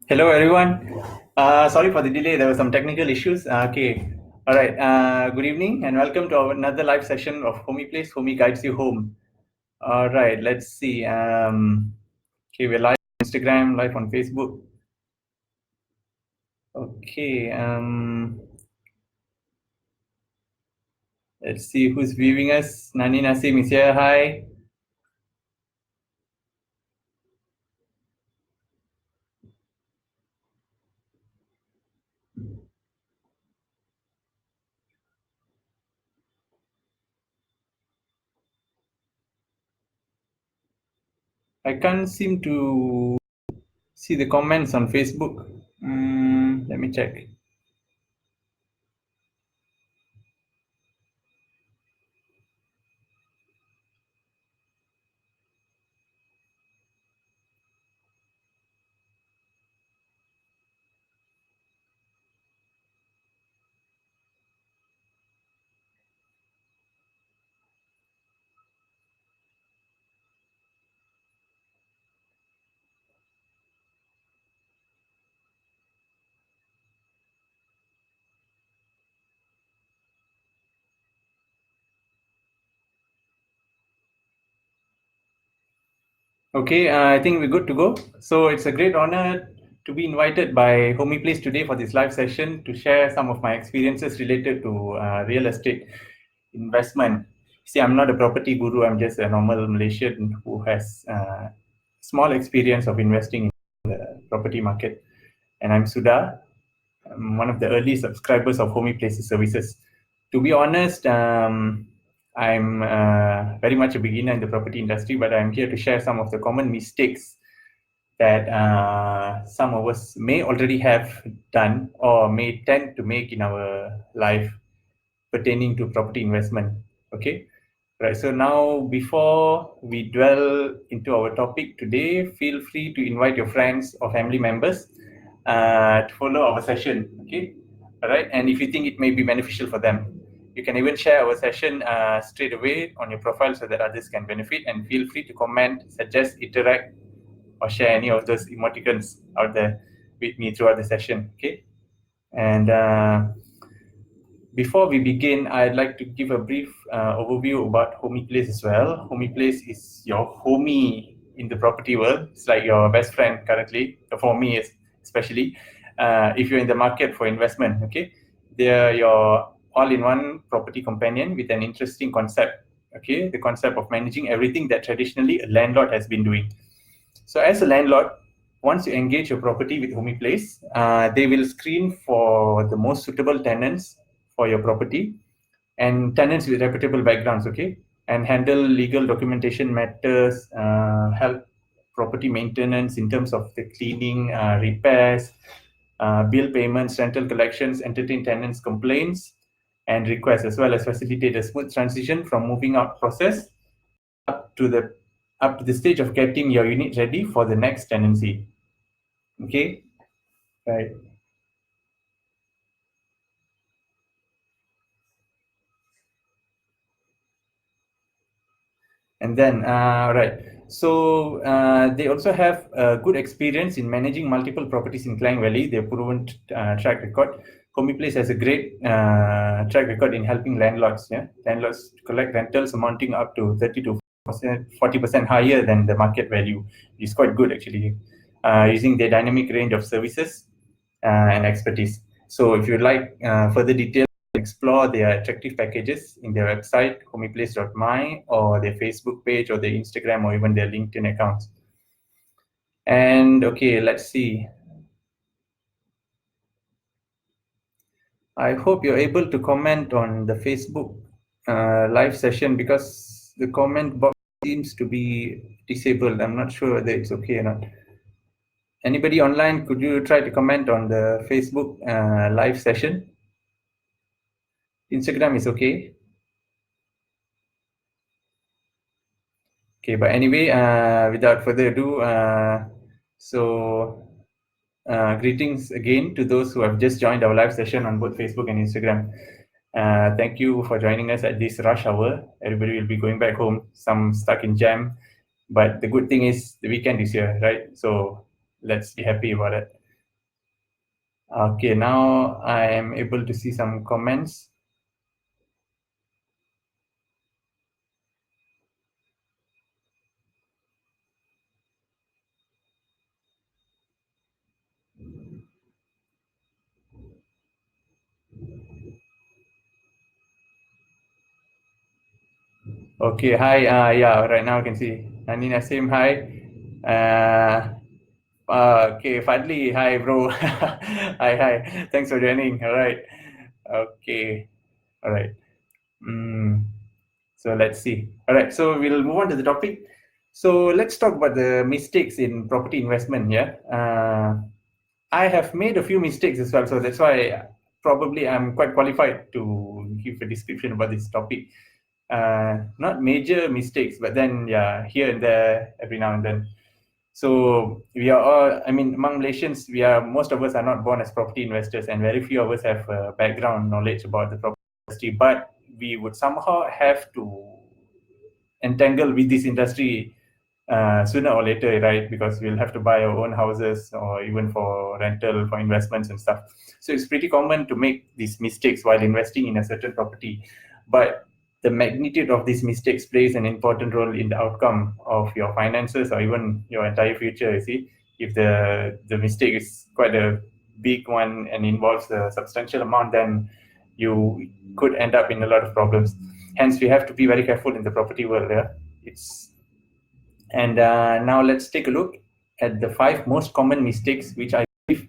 Hello, everyone. Sorry for the delay. There were some technical issues. Okay. All right. Good evening and welcome to another live session of Homyplace. Homy guides you home. All right. Let's see. Okay, we're live on Instagram, live on Facebook. Okay. Let's see who's viewing us. Nani Nasim is here. Hi. I can't seem to see the comments on Facebook. Let me check. Okay, I think we're good to go. So it's a great honor to be invited by Homyplace today for this live session to share some of my experiences related to real estate investment. See, I'm not a property guru. I'm just a normal Malaysian who has small experience of investing in the property market. And I'm Sudha. I'm one of the early subscribers of Homyplace's services. To be honest, I'm very much a beginner in the property industry, but I'm here to share some of the common mistakes that some of us may already have done or may tend to make in our life pertaining to property investment. Okay. Right. So now, before we dwell into our topic today, feel free to invite your friends or family members to follow our session. Okay. All right. And if you think it may be beneficial for them, you can even share our session straight away on your profile so that others can benefit. And feel free to comment, suggest, interact, or share any of those emoticons out there with me throughout the session. Okay. And before we begin, I'd like to give a brief overview about Homyplace as well. Homyplace is your homie in the property world. It's like your best friend currently, for me especially. If you're in the market for investment, okay? They're your all-in-one property companion with an interesting concept, okay? The concept of managing everything that traditionally a landlord has been doing. So as a landlord, once you engage your property with Homyplace, they will screen for the most suitable tenants for your property and tenants with reputable backgrounds, okay? And handle legal documentation matters, help property maintenance in terms of the cleaning, repairs, bill payments, rental collections, entertain tenants' complaints and requests, as well as facilitate a smooth transition from moving out process up to the stage of getting your unit ready for the next tenancy. Okay, right. And then, right. So they also have a good experience in managing multiple properties in Klang Valley. They've proven track record. Homyplace has a great track record in helping landlords. Yeah, landlords to collect rentals amounting up to 30 to 40% higher than the market value. It's quite good actually, using their dynamic range of services and expertise. So if you'd like further details, explore their attractive packages in their website, homyplace.my, or their Facebook page, or their Instagram, or even their LinkedIn accounts. And okay, let's see. I hope you're able to comment on the Facebook live session because the comment box seems to be disabled. I'm not sure whether it's okay or not. Anybody online, could you try to comment on the Facebook live session? Instagram is okay. Okay, but anyway, without further ado, greetings again to those who have just joined our live session on both Facebook and Instagram. Thank you for joining us at this rush hour. Everybody will be going back home, some stuck in jam. But the good thing is the weekend is here, right? So let's be happy about it. Okay, now I am able to see some comments. Okay, hi. Yeah, right now I can see Nani Nasim. Hi. Okay, Fadli. Hi, bro. Hi, hi. Thanks for joining. All right. Okay. All right. So let's see. All right. So we'll move on to the topic. So let's talk about the mistakes in property investment. Yeah. I have made a few mistakes as well, so that's why probably I'm quite qualified to give a description about this topic. Not major mistakes, but then yeah, here and there, every now and then. So we are all, I mean, among Malaysians, most of us are not born as property investors, and very few of us have background knowledge about the property industry. But we would somehow have to entangle with this industry sooner or later, right? Because we'll have to buy our own houses or even for rental, for investments and stuff. So it's pretty common to make these mistakes while investing in a certain property. But the magnitude of these mistakes plays an important role in the outcome of your finances or even your entire future, you see. If the mistake is quite a big one and involves a substantial amount, then you could end up in a lot of problems. Hence, we have to be very careful in the property world. Yeah? It's and Now let's take a look at the 5 most common mistakes which I believe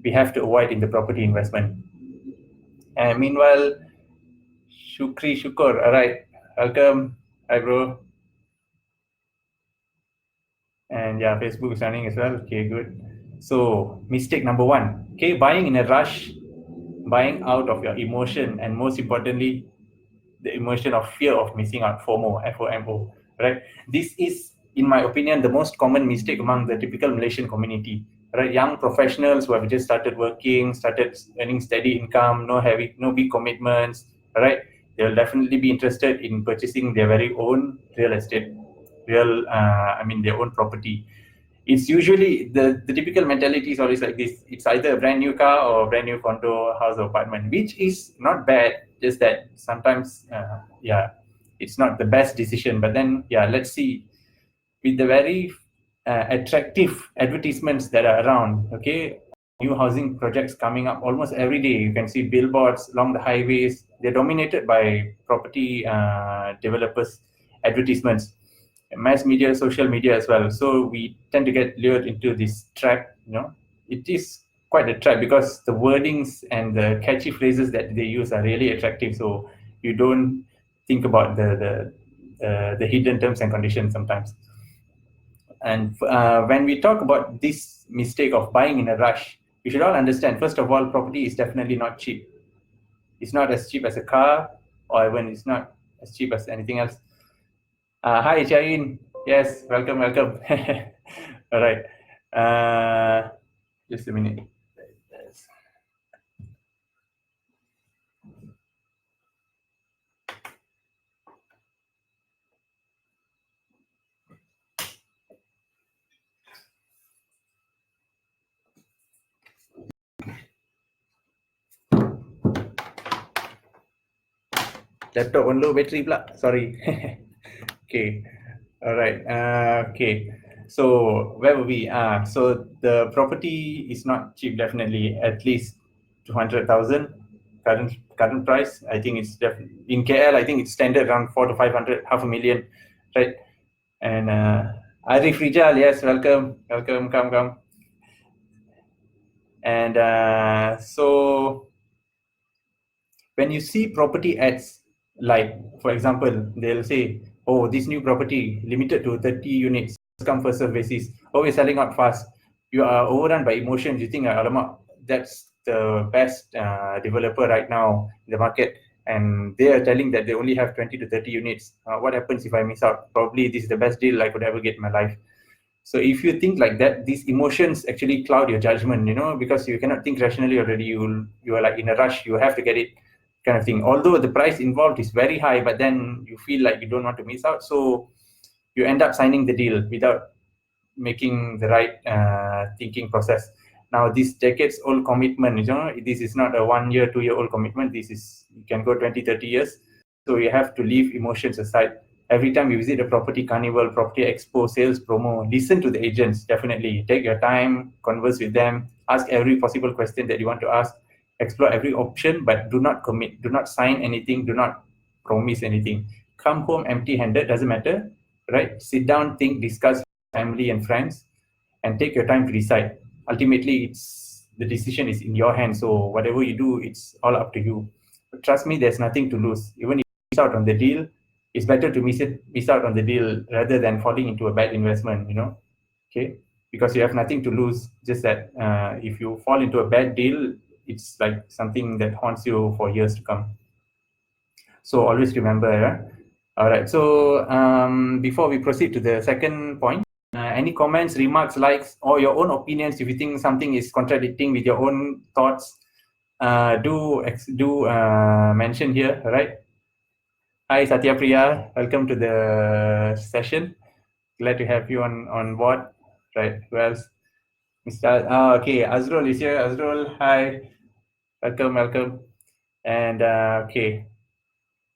we have to avoid in the property investment. And meanwhile, Shukri Shukur, all right, welcome. Hi, bro. And yeah, Facebook is running as well. Okay, good. So, mistake number 1. Okay, buying in a rush, buying out of your emotion, and most importantly, the emotion of fear of missing out, FOMO, FOMO, right? This is, in my opinion, the most common mistake among the typical Malaysian community, right? Young professionals who have just started working, started earning steady income, no big commitments, right? They'll definitely be interested in purchasing their very own real estate, their own property. It's usually the typical mentality is always like this. It's either a brand new car or a brand new condo, house, or apartment, which is not bad. Just that sometimes, it's not the best decision. But then, yeah, let's see. With the very attractive advertisements that are around, okay, new housing projects coming up almost every day. You can see billboards along the highways. They're dominated by property developers' advertisements, mass media, social media as well. So we tend to get lured into this trap. It is quite a trap because the wordings and the catchy phrases that they use are really attractive. So you don't think about the hidden terms and conditions sometimes. And when we talk about this mistake of buying in a rush, we should all understand, first of all, property is definitely not cheap. It's not as cheap as a car, or even it's not as cheap as anything else. Hi, Jain. Yes, welcome, welcome. All right. Just a minute. Laptop on low battery pula. Sorry. Okay. All right. Okay. So where were we? So the property is not cheap, definitely. At least 200,000 current price. I think it's definitely in KL. I think it's standard around 400 to 500, half a million, right? And Arif Rijal, yes, welcome, welcome, come. And so when you see property ads, like for example, they'll say, "Oh, this new property limited to 30 units, first come first serve basis. Oh, we're selling out fast." You are overrun by emotions. You think, "Alamak, that's the best developer right now in the market," and they are telling that they only have 20 to 30 units. What happens if I miss out? Probably this is the best deal I could ever get in my life. So if you think like that, these emotions actually cloud your judgment, because you cannot think rationally already. You are like in a rush. You have to get it, kind of thing. Although the price involved is very high, but then you feel like you don't want to miss out. So you end up signing the deal without making the right thinking process. Now, this decades-old commitment, this is not a 1 year, 2 year old commitment. This is, you can go 20, 30 years. So you have to leave emotions aside. Every time you visit a property carnival, property expo, sales promo, listen to the agents. Definitely take your time, converse with them, ask every possible question that you want to ask, explore every option, but do not commit, do not sign anything, do not promise anything. Come home empty-handed, doesn't matter, right? Sit down, think, discuss with family and friends, and take your time to decide. Ultimately, it's the decision is in your hands. So whatever you do, it's all up to you. But trust me, there's nothing to lose. Even if you miss out on the deal, it's better to miss out on the deal rather than falling into a bad investment. Okay, because you have nothing to lose. Just that if you fall into a bad deal, it's like something that haunts you for years to come. So always remember. All right. So before we proceed to the second point, any comments, remarks, likes, or your own opinions, if you think something is contradicting with your own thoughts, do mention here, right? Hi, Satya Priya. Welcome to the session. Glad to have you on board. Right. Who else? Mr. Okay, Azrul is here. Azrul, hi. Welcome. And okay.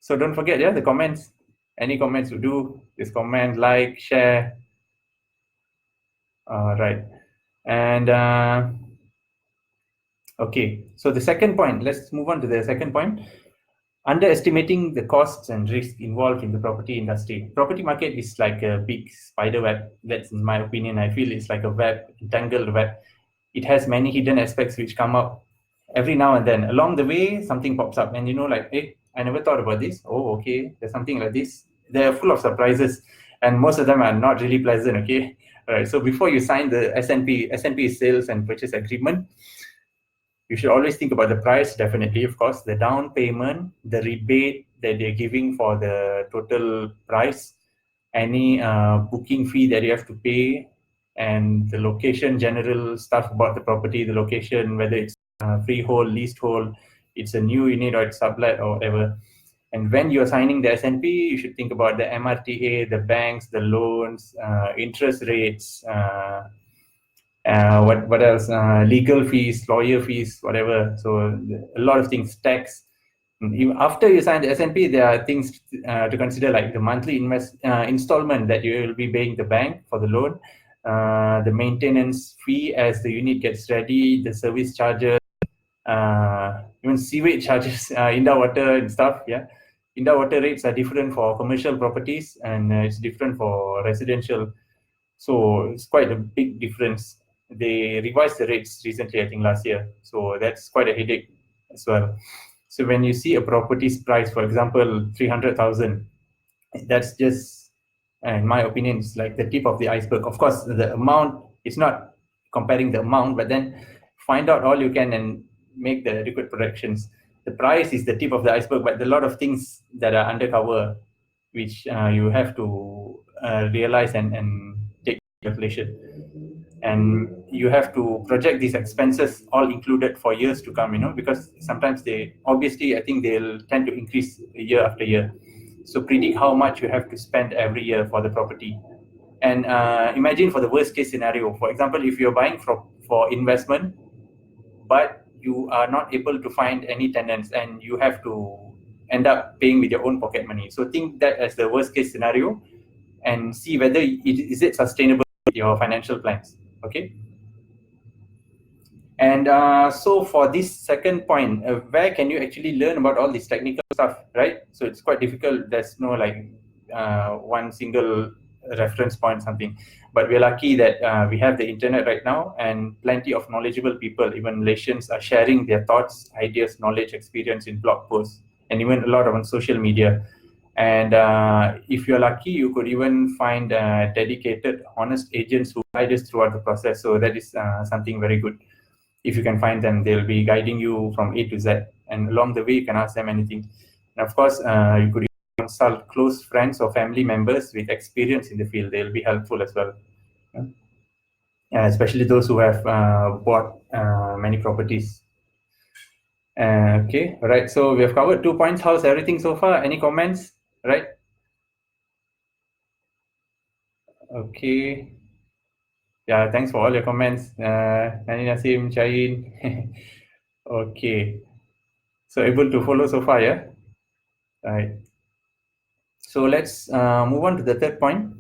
So don't forget, the comments. Any comments you do, just comment, like, share. Right. And okay, so the second point, let's move on to the second point. Underestimating the costs and risks involved in the property industry. Property market is like a big spider web. That's in my opinion. I feel it's like a web, entangled web. It has many hidden aspects which come up every now and then. Along the way, something pops up, and like, hey, I never thought about this. Oh, okay, there's something like this. They're full of surprises, and most of them are not really pleasant. Okay, all right. So before you sign the S&P sales and purchase agreement, you should always think about the price, definitely, of course, the down payment, the rebate that they're giving for the total price, any booking fee that you have to pay, and the location, general stuff about the property, the location, whether it's freehold, leasehold, it's a new unit or it's sublet or whatever. And when you're signing the S&P, you should think about the MRTA, the banks, the loans, interest rates, what else? Legal fees, lawyer fees, whatever. So a lot of things, tax. After you sign the S&P, there are things to consider, like the monthly installment that you will be paying the bank for the loan, the maintenance fee as the unit gets ready, the service charges, even sewage charges, indoor water and stuff. Yeah, indoor water rates are different for commercial properties, and it's different for residential. So it's quite a big difference. They revised the rates recently, I think last year. So that's quite a headache as well. So when you see a property's price, for example, 300,000, that's just, in my opinion, it's like the tip of the iceberg. Of course, the amount, it's not comparing the amount, but then find out all you can and make the adequate projections. The price is the tip of the iceberg, but there are a lot of things that are undercover, which you have to realize and take calculation. And you have to project these expenses all included for years to come, because sometimes I think they'll tend to increase year after year. So predict how much you have to spend every year for the property. And imagine for the worst case scenario. For example, if you're buying for investment, but you are not able to find any tenants and you have to end up paying with your own pocket money. So think that as the worst case scenario and see whether is it sustainable with your financial plans. Okay. And so for this second point, where can you actually learn about all this technical stuff, right? So it's quite difficult. There's no one single reference point, something. But we're lucky that we have the internet right now, and plenty of knowledgeable people, even Malaysians, are sharing their thoughts, ideas, knowledge, experience in blog posts, and even a lot on social media. And if you're lucky, you could even find dedicated, honest agents who guide us throughout the process. So that is something very good. If you can find them, they'll be guiding you from A to Z. And along the way, you can ask them anything. And of course, you could consult close friends or family members with experience in the field. They'll be helpful as well. Especially those who have bought many properties. Okay, all right. So we have covered 2 points. How's everything so far? Any comments? Right? Okay. Yeah, thanks for all your comments, Nani Nasim, Shahin. Okay, so able to follow so far, yeah? Right. So let's move on to the third point,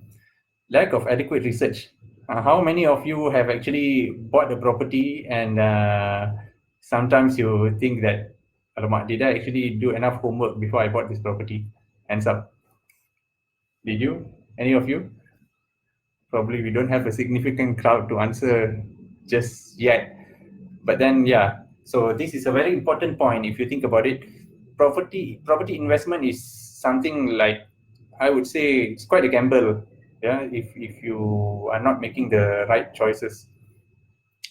lack of adequate research. How many of you have actually bought a property and sometimes you think that, alamak, did I actually do enough homework before I bought this property? Hands up. Did you? Any of you? Probably we don't have a significant crowd to answer just yet. But then, yeah, so this is a very important point if you think about it. Property investment is something like, I would say it's quite a gamble. Yeah, if you are not making the right choices.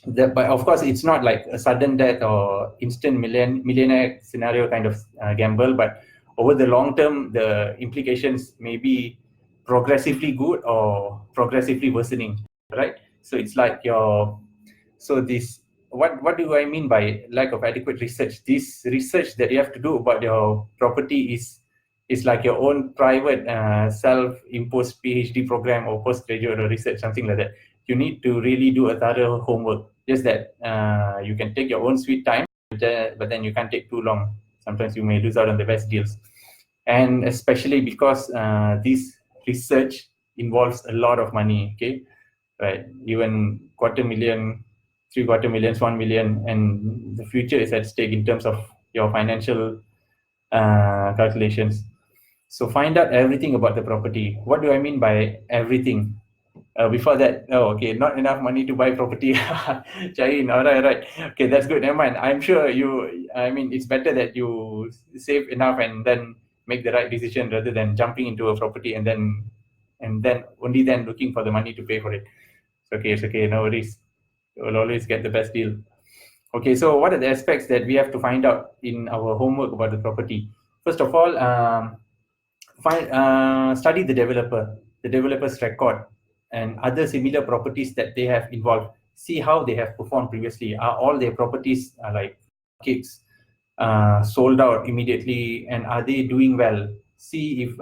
But of course, it's not like a sudden death or instant millionaire scenario kind of gamble. But over the long term, the implications may be progressively good or progressively worsening, right? So it's like so this what do I mean by lack of adequate research? This research that you have to do about your property is like your own private self-imposed PhD program or postgraduate or research, something like that. You need to really do a thorough homework. Just that you can take your own sweet time, but then you can't take too long. Sometimes you may lose out on the best deals, and especially because this research involves a lot of money. Okay, right? Even quarter million, three quarter millions, 1 million, and the future is at stake in terms of your financial calculations. So find out everything about the property. What do I mean by everything? Before that, oh, okay, not enough money to buy property. Jain, all right, all right. Okay, that's good. Never mind. I'm sure I mean, it's better that you save enough and then make the right decision rather than jumping into a property and then only then looking for the money to pay for it. It's okay, no worries. We'll always get the best deal. Okay, so what are the aspects that we have to find out in our homework about the property? First of all, study the developer's record, and other similar properties that they have involved. See how they have performed previously. Are all their properties like kicks sold out immediately, and are they doing well? See if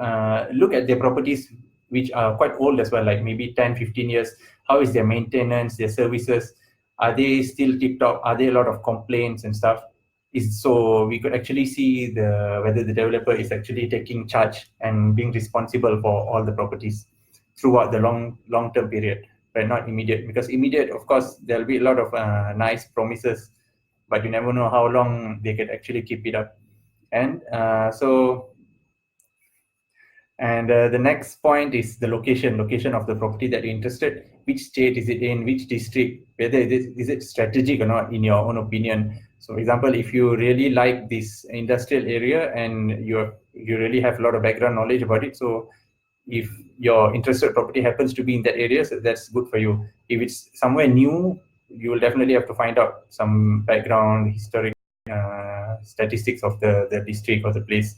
look at their properties which are quite old as well, like maybe 10, 15 years. How is their maintenance, their services? Are they still tip top? Are there a lot of complaints and stuff? Is so we could actually see whether the developer is actually taking charge and being responsible for all the properties throughout the long term period, but not immediate. Because immediate, of course, there'll be a lot of nice promises, but you never know how long they could actually keep it up. And the next point is the location of the property that you're interested. Which state is it in? Which district? Whether is it strategic or not, in your own opinion. So, for example, if you really like this industrial area and you really have a lot of background knowledge about it, so if your interested property happens to be in that area, so that's good for you. If it's somewhere new, you will definitely have to find out some background, historic statistics of the district or the place,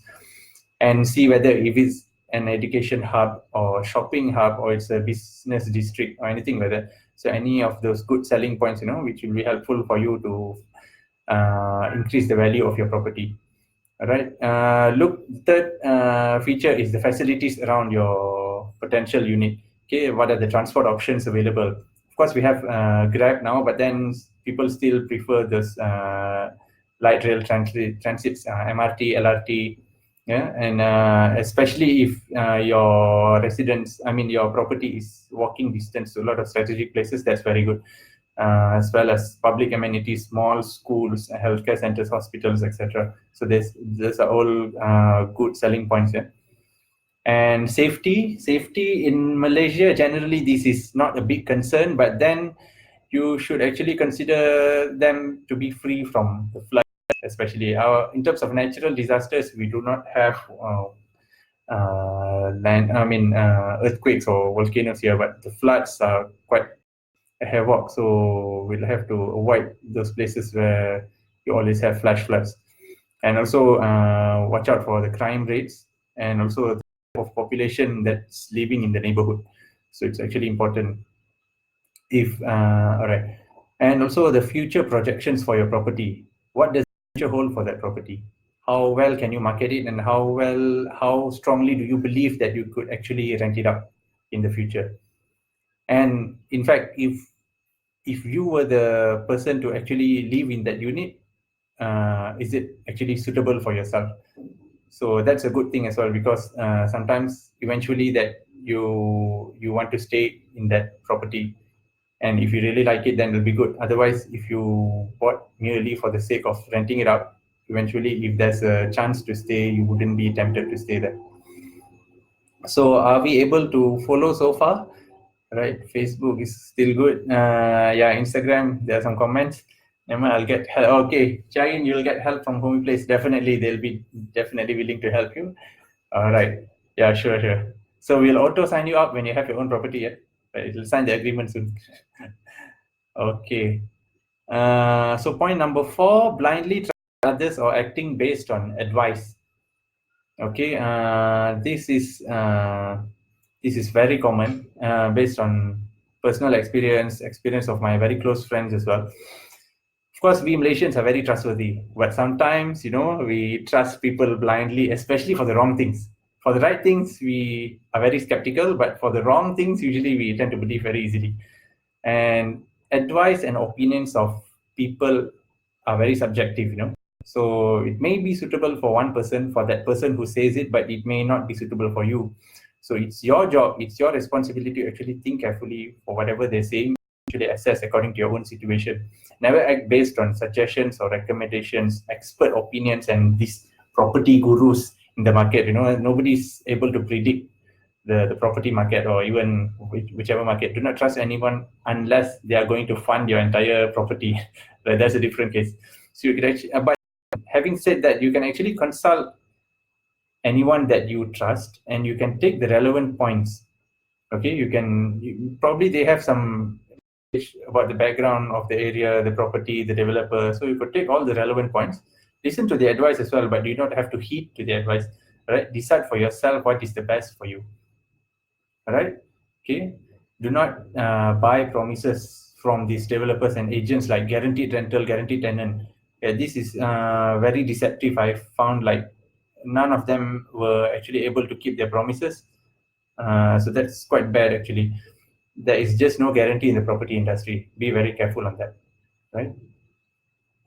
and see whether if it's an education hub or shopping hub or it's a business district or anything like that. So any of those good selling points, which will be helpful for you to increase the value of your property. All right. Look, third feature is the facilities around your potential unit. Okay, what are the transport options available? Of course, we have Grab now, but then people still prefer this light rail transits, MRT, LRT. Yeah, and especially if your property is walking distance to a lot of strategic places, that's very good. As well as public amenities, malls, schools, healthcare centers, hospitals, etc. So these are all good selling points here. And safety in Malaysia, generally this is not a big concern, but then you should actually consider them to be free from the flood, especially in terms of natural disasters. We do not have earthquakes or volcanoes here, but the floods are quite havoc. So we'll have to avoid those places where you always have flash floods, and also watch out for the crime rates and also the type of population that's living in the neighborhood. So it's actually important. If all right, and also the future projections for your property. What does the future hold for that property? How well can you market it, and how strongly do you believe that you could actually rent it out in the future? And in fact, if if you were the person to actually live in that unit, is it actually suitable for yourself? So that's a good thing as well, because sometimes eventually that you want to stay in that property, and if you really like it, then it'll be good. Otherwise, if you bought merely for the sake of renting it out, eventually if there's a chance to stay, you wouldn't be tempted to stay there. So are we able to follow so far? Right, Facebook is still good. Yeah, Instagram, there are some comments. Never mind, I'll get help. Okay, Chain, you'll get help from Homyplace. Definitely, they'll be definitely willing to help you. All right. Yeah, sure, sure. So we'll auto sign you up when you have your own property. Yeah, right. It'll sign the agreement soon. Okay. So point number 4: blindly trust others or acting based on advice. Okay. This is very common, based on personal experience of my very close friends as well. Of course, we Malaysians are very trustworthy, but sometimes, we trust people blindly, especially for the wrong things. For the right things, we are very skeptical, but for the wrong things, usually we tend to believe very easily. And advice and opinions of people are very subjective. So it may be suitable for one person, for that person who says it, but it may not be suitable for you. So it's your job, it's your responsibility to actually think carefully for whatever they're saying, actually assess according to your own situation. Never act based on suggestions or recommendations, expert opinions, and these property gurus in the market. Nobody's able to predict the property market, or even whichever market. Do not trust anyone unless they are going to fund your entire property. Right? That's a different case. So you can actually, but having said that, you can actually consult anyone that you trust, and you can take the relevant points. Okay, probably they have some knowledge about the background of the area, the property, the developer. So you could take all the relevant points, listen to the advice as well, but you don't have to heed to the advice. Right? Decide for yourself what is the best for you. All right. Okay. Do not buy promises from these developers and agents like guaranteed rental, guaranteed tenant. Yeah, this is very deceptive. I found like none of them were actually able to keep their promises. So that's quite bad actually. There is just no guarantee in the property industry. Be very careful on that, right?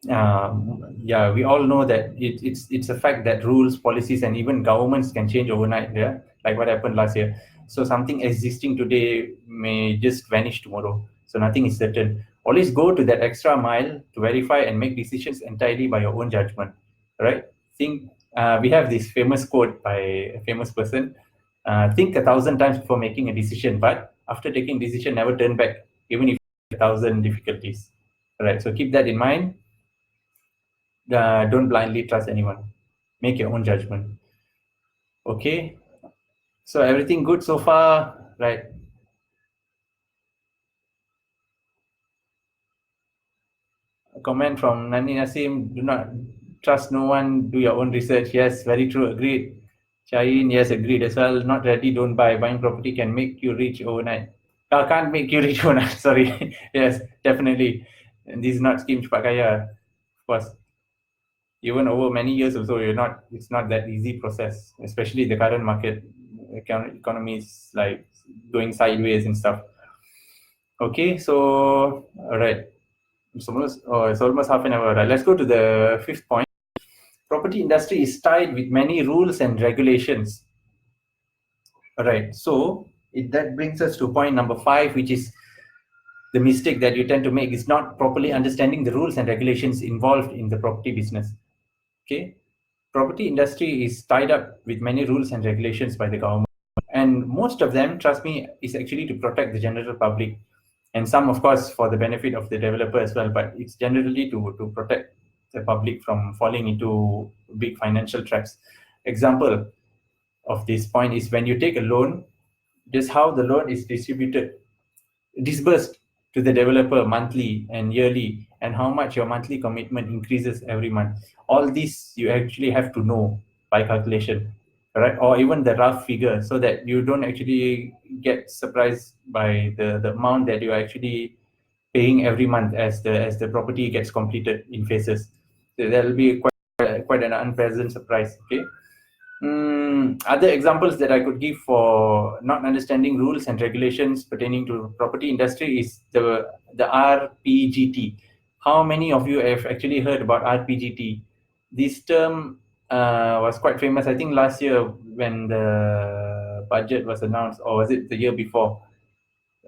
Yeah, we all know that it's a fact that rules, policies, and even governments can change overnight. Yeah, like what happened last year. So something existing today may just vanish tomorrow. So nothing is certain. Always go to that extra mile to verify and make decisions entirely by your own judgment. Right? Think. We have this famous quote by a famous person. Think 1,000 times before making a decision, but after taking decision, never turn back, even if 1,000 difficulties. All right. So keep that in mind. Don't blindly trust anyone. Make your own judgment. Okay. So everything good so far, right? A comment from Nani Nasim: do not trust no one, do your own research. Yes, very true, agreed. Shahin, yes, agreed as well. Not ready, don't buy. Buying property can make you rich overnight. Can't make you rich overnight, sorry. Yes, definitely. And this is not scheme cepat kaya. Of course, even over many years or so, it's not that easy process, especially the current market. Economy is like going sideways and stuff. Okay, so all right, it's almost half an hour. Right, let's go to the fifth point. Property industry is tied with many rules and regulations. All right, so that brings us to point number 5, which is the mistake that you tend to make is not properly understanding the rules and regulations involved in the property business. Okay, property industry is tied up with many rules and regulations by the government, and most of them, trust me, is actually to protect the general public, and some of course for the benefit of the developer as well, but it's generally to protect the public from falling into big financial traps. Example of this point is when you take a loan, just how the loan is disbursed to the developer monthly and yearly, and how much your monthly commitment increases every month. All this you actually have to know by calculation, right? Or even the rough figure, so that you don't actually get surprised by the amount that you're actually paying every month as the property gets completed in phases. So that'll be quite an unpleasant surprise. Okay. Other examples that I could give for not understanding rules and regulations pertaining to property industry is the RPGT. How many of you have actually heard about RPGT? This term was quite famous, I think, last year when the budget was announced, or was it the year before?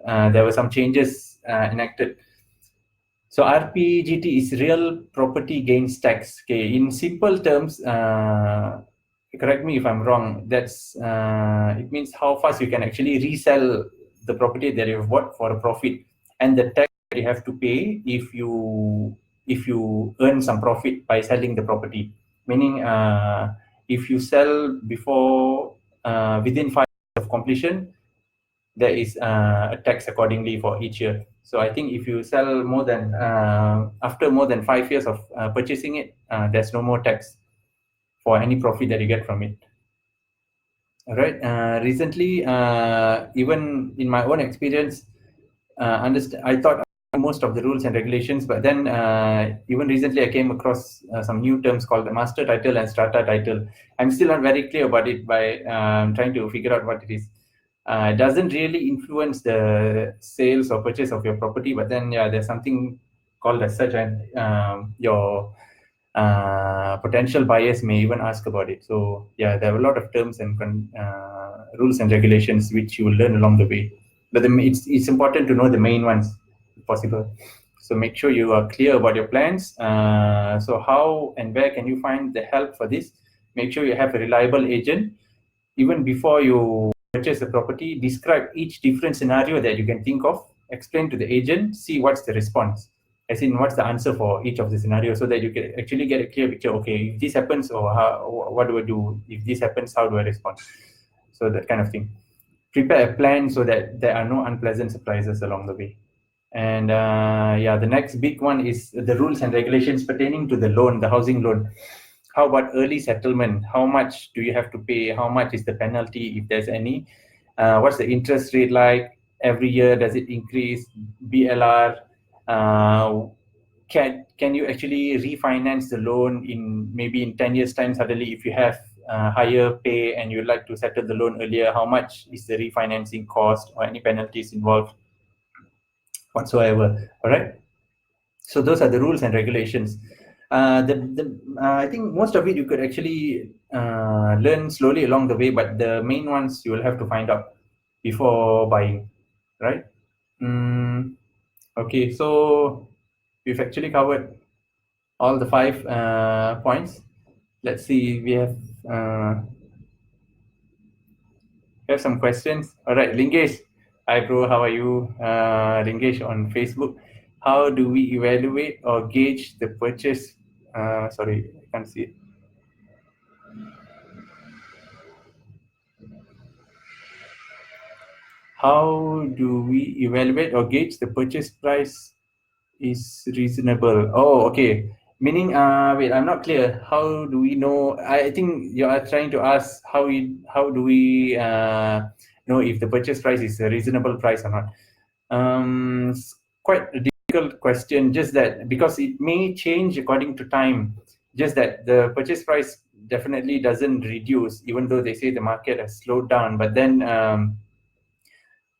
There were some changes enacted. So RPGT is real property gains tax. Okay, in simple terms, correct me if I'm wrong. That's it means how fast you can actually resell the property that you've bought for a profit, and the tax that you have to pay if you earn some profit by selling the property. Meaning, if you sell before within 5 years of completion, there is a tax accordingly for each year. So I think if you sell more than after more than 5 years of purchasing it, there's no more tax for any profit that you get from it. All right. Recently, even in my own experience, I thought I knew most of the rules and regulations, but then even recently I came across some new terms called the master title and strata title. I'm still not very clear about it by trying to figure out what it is. It doesn't really influence the sales or purchase of your property, but then yeah, there's something called as such, and your potential buyers may even ask about it. So yeah, there are a lot of terms and rules and regulations which you will learn along the way. But it's important to know the main ones if possible. So make sure you are clear about your plans. So how and where can you find the help for this? Make sure you have a reliable agent. Even before you purchase a property, describe each different scenario that you can think of, explain to the agent, see what's the response, as in what's the answer for each of the scenarios, so that you can actually get a clear picture. Okay, if this happens, or what do I do? If this happens, how do I respond? So that kind of thing. Prepare a plan so that there are no unpleasant surprises along the way. And yeah, the next big one is the rules and regulations pertaining to the loan, the housing loan. How about early settlement? How much do you have to pay? How much is the penalty, if there's any? What's the interest rate like every year? Does it increase? BLR? Uh, can you actually refinance the loan in maybe in 10 years time suddenly, if you have higher pay and you'd like to settle the loan earlier? How much is the refinancing cost, or any penalties involved whatsoever? All right. So those are the rules and regulations. I think most of it you could actually learn slowly along the way, but the main ones you will have to find out before buying, right? Okay, so we've actually covered all the 5 points. Let's see, uh, we have some questions. All right, Lingesh. Hi, bro. How are you? Lingesh on Facebook. How do we evaluate or gauge the purchase? Sorry, I can't see it. How do we evaluate or gauge the purchase price is reasonable? Oh, okay. Meaning, wait, I'm not clear. How do we know? I think you are trying to ask how do we know if the purchase price is a reasonable price or not? It's quite a difficult question. Just that because it may change according to time. Just that the purchase price definitely doesn't reduce, even though they say the market has slowed down. But then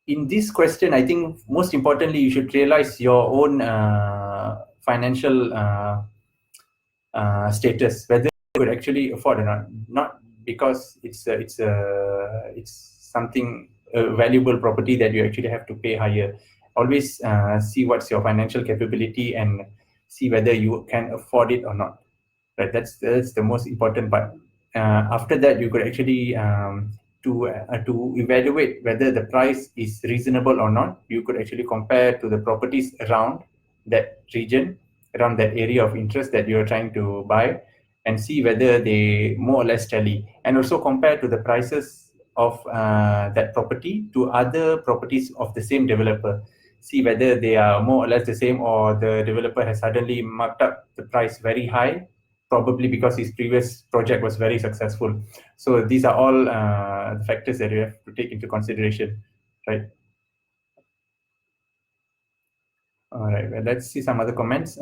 in this question, I think most importantly, you should realize your own financial status, whether you could actually afford or not. Not because it's something valuable property that you actually have to pay higher. Always see what's your financial capability and see whether you can afford it or not. Right, that's the most important part. After that, you could actually to evaluate whether the price is reasonable or not. You could actually compare to the properties around that region, around that area of interest that you're trying to buy, and see whether they more or less tally, and also compare to the prices of that property to other properties of the same developer. See whether they are more or less the same, or the developer has suddenly marked up the price very high, probably because his previous project was very successful. So these are all factors that you have to take into consideration, right? All right, well, let's see some other comments.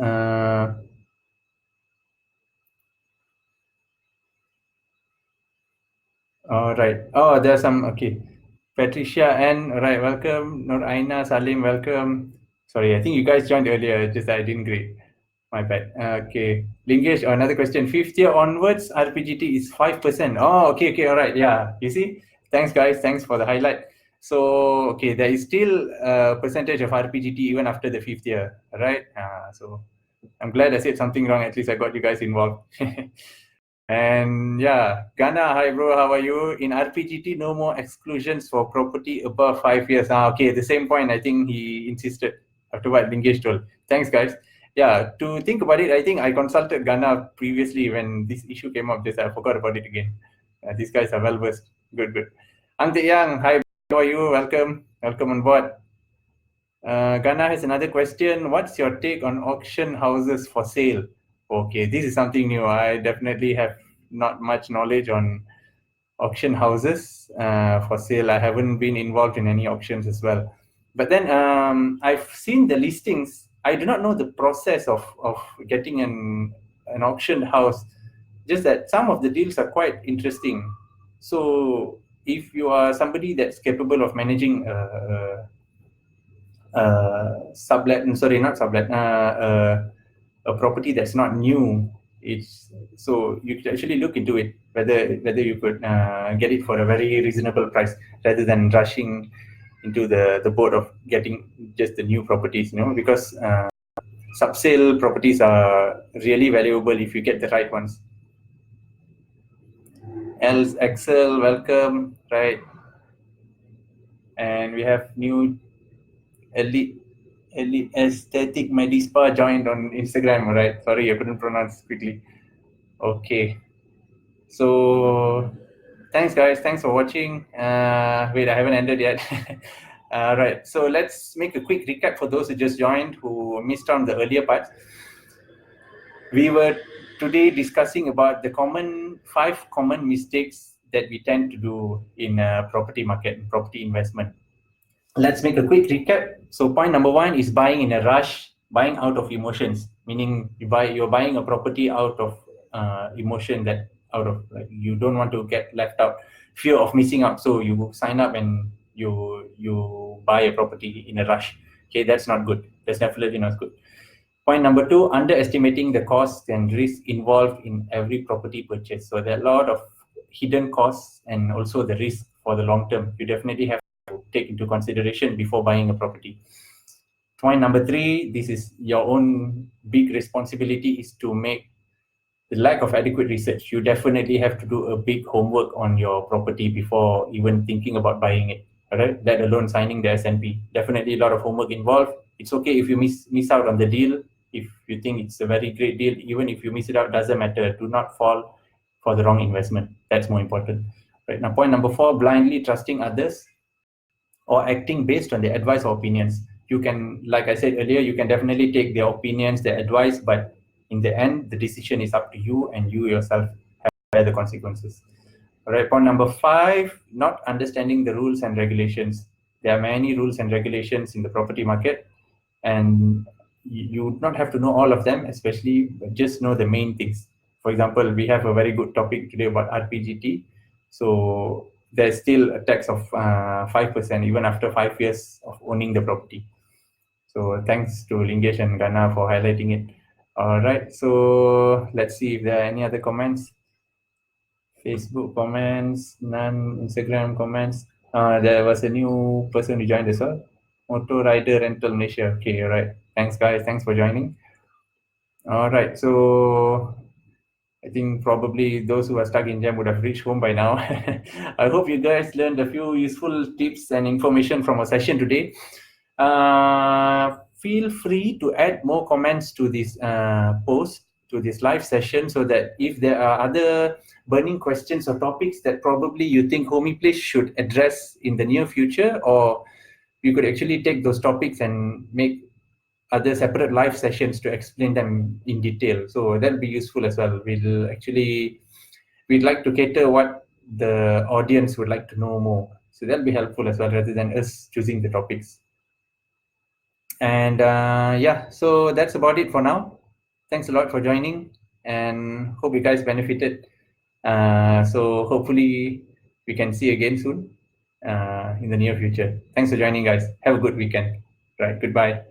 All right. Oh, there's some. Okay. Patricia N. Right. Welcome. Nur Aina Salim. Welcome. Sorry, I think you guys joined earlier. Just I didn't greet. My bad. Okay. Lingesh, another question. Fifth year onwards, RPGT is 5%. Oh, okay. Okay. All right. Yeah. You see? Thanks, guys. Thanks for the highlight. So, okay, there is still a percentage of RPGT even after the fifth year, right? So I'm glad I said something wrong. At least I got you guys involved. And yeah, Ghana, hi bro, how are you? In RPGT, no more exclusions for property above 5 years. Okay, the same point I think he insisted after what Lingesh told. Thanks, guys. Yeah, to think about it, I think I consulted Ghana previously when this issue came up. Just I forgot about it again. These guys are well versed. Good, good. Ang Tae Yang, hi, how are you? Welcome, welcome on board. Ghana has another question. What's your take on auction houses for sale? Okay, this is something new. I definitely have not much knowledge on auction houses for sale. I haven't been involved in any auctions as well. But then I've seen the listings. I do not know the process of getting an auction house. Just that some of the deals are quite interesting. So if you are somebody that's capable of managing sublet, sorry, not sublet, a property that's not new, it's so you could actually look into it whether you could get it for a very reasonable price rather than rushing into the boat of getting just the new properties, because subsale properties are really valuable if you get the right ones. Els Excel, welcome, right? And we have new elite aesthetic medispa joined on Instagram, right? Sorry, I couldn't pronounce quickly. Okay, so thanks guys, thanks for watching. Wait, I haven't ended yet. Right, so let's make a quick recap for those who just joined, who missed on the earlier parts. We were today discussing about the 5 common mistakes that we tend to do in property market, property investment. Let's make a quick recap. So point number 1 is buying in a rush, buying out of emotions, meaning you're buying a property out of emotion, that out of like you don't want to get left out, fear of missing out. So you sign up and you buy a property in a rush. Okay, that's not good. That's definitely not good. Point number 2, underestimating the costs and risk involved in every property purchase. So there are a lot of hidden costs and also the risk for the long term. You definitely have to take into consideration before buying a property. Point number 3, this is your own big responsibility, is to make the lack of adequate research. You definitely have to do a big homework on your property before even thinking about buying it. All right, let alone signing the S&P. Definitely a lot of homework involved. It's okay if you miss out on the deal. If you think it's a very great deal, even if you miss it out, doesn't matter. Do not fall for the wrong investment. That's more important. Right now, point number 4, blindly trusting others or acting based on their advice or opinions. You can, like I said earlier, you can definitely take their opinions, their advice, but in the end, the decision is up to you, and you yourself have to bear the consequences. All right, point number 5, not understanding the rules and regulations. There are many rules and regulations in the property market, and you would not have to know all of them, especially, but just know the main things. For example, we have a very good topic today about RPGT. So there's still a tax of 5% even after 5 years of owning the property. So thanks to Lingesh and Ghana for highlighting it. All right, so let's see if there are any other comments. Facebook comments, none. Instagram comments. There was a new person who joined as well. Motor Rider Rental Malaysia. Okay, all right. Thanks, guys. Thanks for joining. All right, so I think probably those who are stuck in jam would have reached home by now. I hope you guys learned a few useful tips and information from our session today. Feel free to add more comments to this post, to this live session, so that if there are other burning questions or topics that probably you think Homyplace should address in the near future, or you could actually take those topics and make other separate live sessions to explain them in detail. So that'll be useful as well. We'd like to cater what the audience would like to know more. So that'll be helpful as well, rather than us choosing the topics. And yeah, so that's about it for now. Thanks a lot for joining, and hope you guys benefited. So hopefully we can see again soon in the near future. Thanks for joining, guys. Have a good weekend. Right. Goodbye.